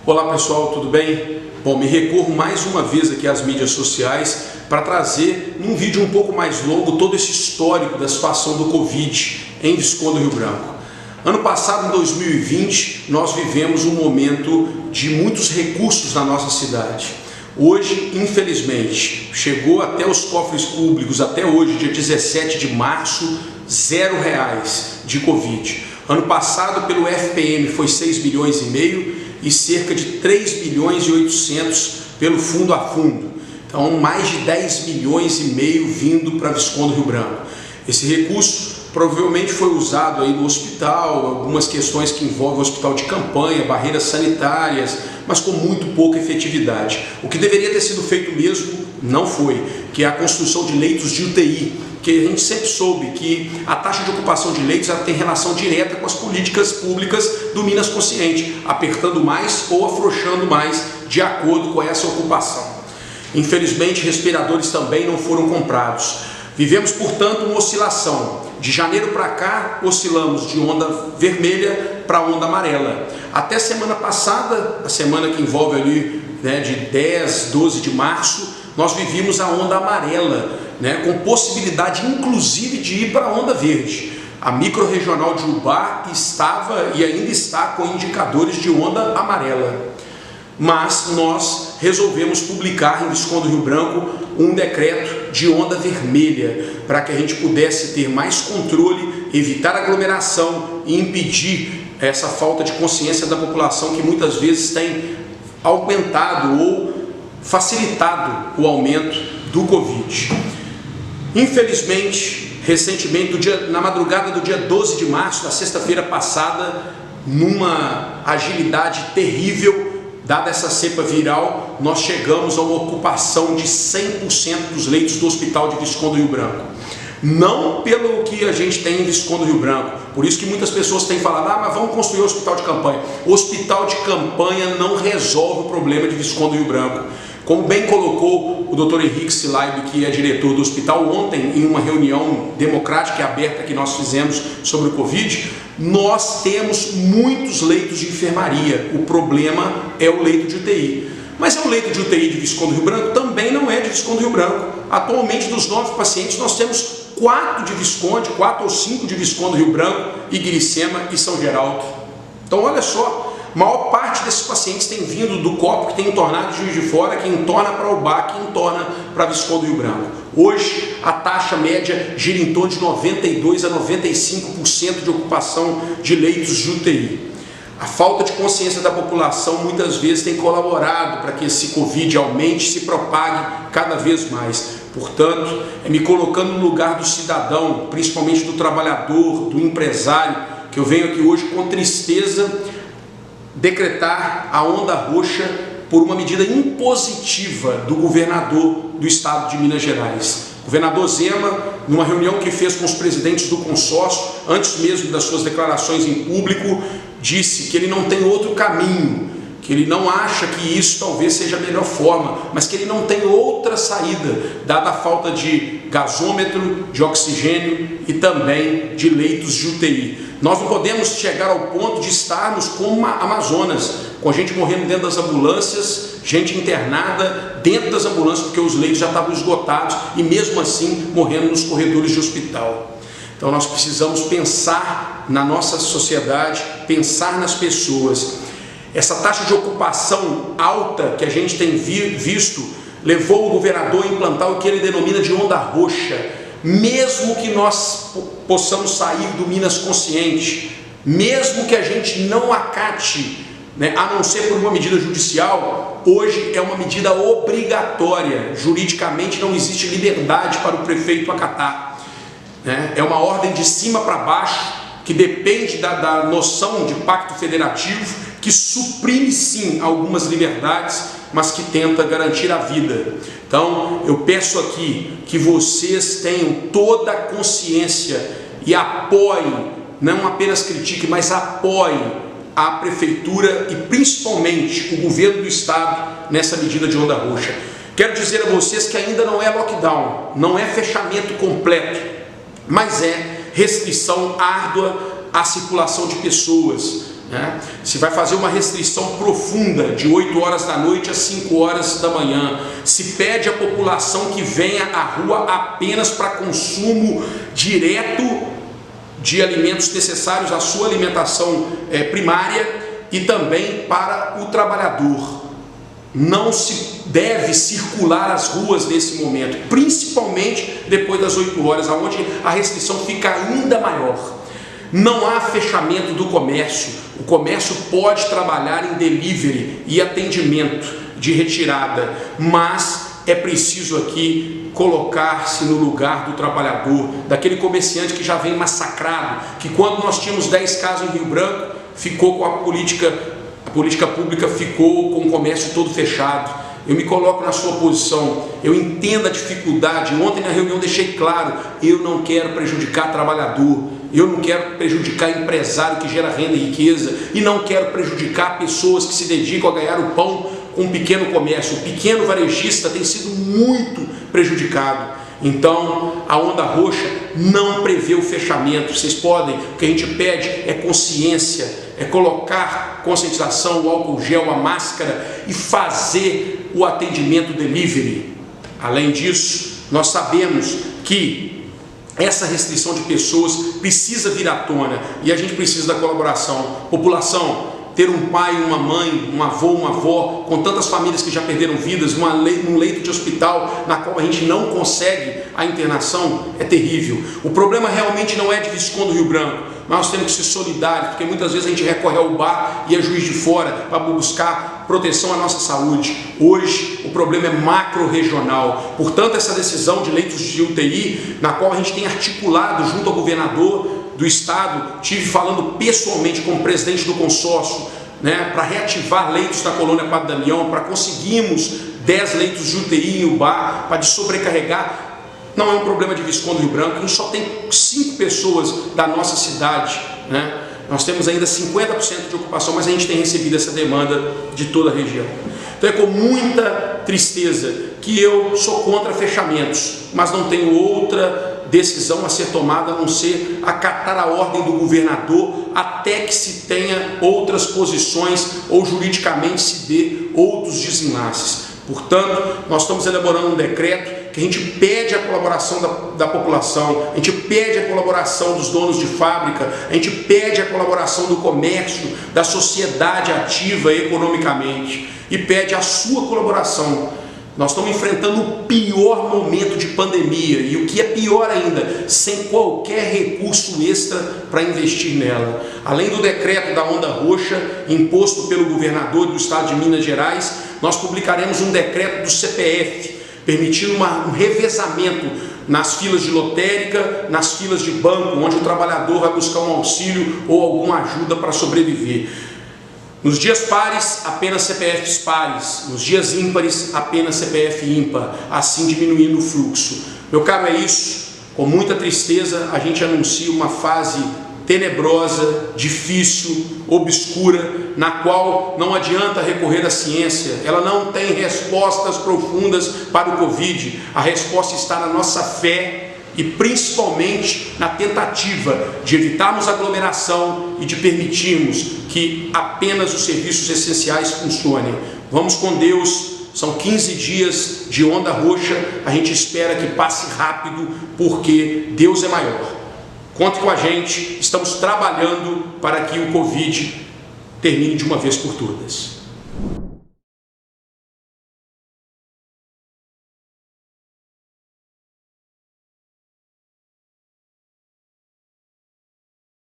Olá pessoal, tudo bem? Bom, me recorro mais uma vez aqui às mídias sociais para trazer num vídeo um pouco mais longo todo esse histórico da situação do Covid em Visconde do Rio Branco. Ano passado, em 2020, nós vivemos um momento de muitos recursos na nossa cidade. Hoje, infelizmente, chegou até os cofres públicos, até hoje, dia 17 de março, R$0 de Covid. Ano passado, pelo FPM, foi 6,5 milhões e cerca de 3,8 milhões pelo fundo a fundo. Então, mais de 10,5 milhões vindo para Visconde do Rio Branco. Esse recurso provavelmente foi usado aí no hospital, algumas questões que envolvem o hospital de campanha, barreiras sanitárias, mas com muito pouca efetividade. O que deveria ter sido feito mesmo não foi, que é a construção de leitos de UTI, que a gente sempre soube que a taxa de ocupação de leitos ela tem relação direta com as políticas públicas do Minas Consciente, apertando mais ou afrouxando mais de acordo com essa ocupação. Infelizmente, respiradores também não foram comprados. Vivemos, portanto, uma oscilação. De janeiro para cá, oscilamos de onda vermelha para onda amarela. Até semana passada, a semana que envolve ali, de 10, 12 de março, nós vivíamos a onda amarela, com possibilidade inclusive de ir para a onda verde. A microrregional de Ubá estava e ainda está com indicadores de onda amarela. Mas nós resolvemos publicar em Visconde do Rio Branco um decreto de onda vermelha para que a gente pudesse ter mais controle, evitar aglomeração e impedir essa falta de consciência da população que muitas vezes tem aumentado ou facilitado o aumento do Covid. Infelizmente, recentemente, na madrugada do dia 12 de março, na sexta-feira passada, numa agilidade terrível, dada essa cepa viral, nós chegamos a uma ocupação de 100% dos leitos do Hospital de Visconde do Rio Branco. Não pelo que a gente tem em Visconde do Rio Branco, por isso que muitas pessoas têm falado, mas vamos construir o hospital de campanha. O hospital de campanha não resolve o problema de Visconde do Rio Branco. Como bem colocou o Dr. Henrique Silaib, que é diretor do hospital, ontem em uma reunião democrática e aberta que nós fizemos sobre o Covid, nós temos muitos leitos de enfermaria. O problema é o leito de UTI. Mas é o leito de UTI de Visconde do Rio Branco? Também não é de Visconde do Rio Branco. Atualmente, dos 9 pacientes, nós temos 4 de Visconde, 4 ou 5 de Visconde do Rio Branco, Igiricema e São Geraldo. Então, olha só, a maior parte desses pacientes tem vindo do COP, que tem entornado de Juiz de Fora, que entorna para Ubá, que entorna para Visconde do Rio Branco. Hoje, a taxa média gira em torno de 92% a 95% de ocupação de leitos de UTI. A falta de consciência da população muitas vezes tem colaborado para que esse Covid aumente e se propague cada vez mais. Portanto, me colocando no lugar do cidadão, principalmente do trabalhador, do empresário, que eu venho aqui hoje com tristeza decretar a onda roxa por uma medida impositiva do governador do estado de Minas Gerais. O governador Zema, numa reunião que fez com os presidentes do consórcio, antes mesmo das suas declarações em público, disse que ele não tem outro caminho, que ele não acha que isso talvez seja a melhor forma, mas que ele não tem outra saída, dada a falta de gasômetro, de oxigênio e também de leitos de UTI. Nós não podemos chegar ao ponto de estarmos como Amazonas, com gente morrendo dentro das ambulâncias, gente internada dentro das ambulâncias, porque os leitos já estavam esgotados e mesmo assim morrendo nos corredores de hospital. Então nós precisamos pensar na nossa sociedade, pensar nas pessoas. Essa taxa de ocupação alta que a gente tem visto levou o governador a implantar o que ele denomina de onda roxa. Mesmo que nós possamos sair do Minas Consciente, mesmo que a gente não acate, a não ser por uma medida judicial, hoje é uma medida obrigatória. Juridicamente não existe liberdade para o prefeito acatar. É uma ordem de cima para baixo, que depende da noção de pacto federativo, que suprime sim algumas liberdades, mas que tenta garantir a vida. Então, eu peço aqui que vocês tenham toda a consciência e apoiem, não apenas critiquem, mas apoiem a prefeitura e principalmente o governo do estado nessa medida de onda roxa. Quero dizer a vocês que ainda não é lockdown, não é fechamento completo, mas é restrição árdua à circulação de pessoas. né? Se vai fazer uma restrição profunda de 8 horas da noite às 5 horas da manhã, se pede à população que venha à rua apenas para consumo direto de alimentos necessários à sua alimentação primária e também para o trabalhador. Não se deve circular as ruas nesse momento, principalmente depois das 8 horas, onde a restrição fica ainda maior. Não há fechamento do comércio. O comércio pode trabalhar em delivery e atendimento de retirada, mas é preciso aqui colocar-se no lugar do trabalhador, daquele comerciante que já vem massacrado, que quando nós tínhamos 10 casos em Rio Branco, ficou com a política pública ficou com o comércio todo fechado. Eu me coloco na sua posição, eu entendo a dificuldade. Ontem na reunião deixei claro, eu não quero prejudicar trabalhador, eu não quero prejudicar empresário que gera renda e riqueza, e não quero prejudicar pessoas que se dedicam a ganhar o pão com um pequeno comércio. O pequeno varejista tem sido muito prejudicado. Então, a onda roxa não prevê o fechamento. Vocês podem, o que a gente pede é consciência, é colocar conscientização, o álcool gel, a máscara e fazer o atendimento delivery. Além disso, nós sabemos que essa restrição de pessoas precisa vir à tona e a gente precisa da colaboração. População, ter um pai, uma mãe, um avô, uma avó, com tantas famílias que já perderam vidas, num leito de hospital na qual a gente não consegue a internação, é terrível. O problema realmente não é de Visconde do Rio Branco, mas nós temos que ser solidários, porque muitas vezes a gente recorre ao bar e a Juiz de Fora para buscar proteção à nossa saúde. Hoje o problema é macro-regional, portanto essa decisão de leitos de UTI, na qual a gente tem articulado junto ao governador do estado, tive falando pessoalmente com o presidente do consórcio, né, para reativar leitos na colônia Padre Damião, para conseguirmos 10 leitos de UTI em Ubá, para sobrecarregar. Não é um problema de Visconde do Rio Branco, a gente só tem 5 pessoas da nossa cidade, né? Nós temos ainda 50% de ocupação, mas a gente tem recebido essa demanda de toda a região. Então é com muita tristeza que eu sou contra fechamentos, mas não tenho outra decisão a ser tomada a não ser acatar a ordem do governador até que se tenha outras posições ou juridicamente se dê outros desenlaces. Portanto, nós estamos elaborando um decreto que a gente pede a colaboração da população, a gente pede a colaboração dos donos de fábrica, a gente pede a colaboração do comércio, da sociedade ativa economicamente e pede a sua colaboração. Nós estamos enfrentando o pior momento de pandemia e o que é pior ainda, sem qualquer recurso extra para investir nela. Além do decreto da onda roxa, imposto pelo governador do estado de Minas Gerais, nós publicaremos um decreto do CPF, permitindo um revezamento nas filas de lotérica, nas filas de banco, onde o trabalhador vai buscar um auxílio ou alguma ajuda para sobreviver. Nos dias pares, apenas CPFs pares. Nos dias ímpares, apenas CPF ímpar, assim diminuindo o fluxo. Meu caro, é isso. Com muita tristeza, a gente anuncia uma fase tenebrosa, difícil, obscura, na qual não adianta recorrer à ciência. Ela não tem respostas profundas para o Covid. A resposta está na nossa fé e principalmente na tentativa de evitarmos aglomeração e de permitirmos que apenas os serviços essenciais funcionem. Vamos com Deus, são 15 dias de onda roxa, a gente espera que passe rápido, porque Deus é maior. Conte com a gente, estamos trabalhando para que o Covid termine de uma vez por todas.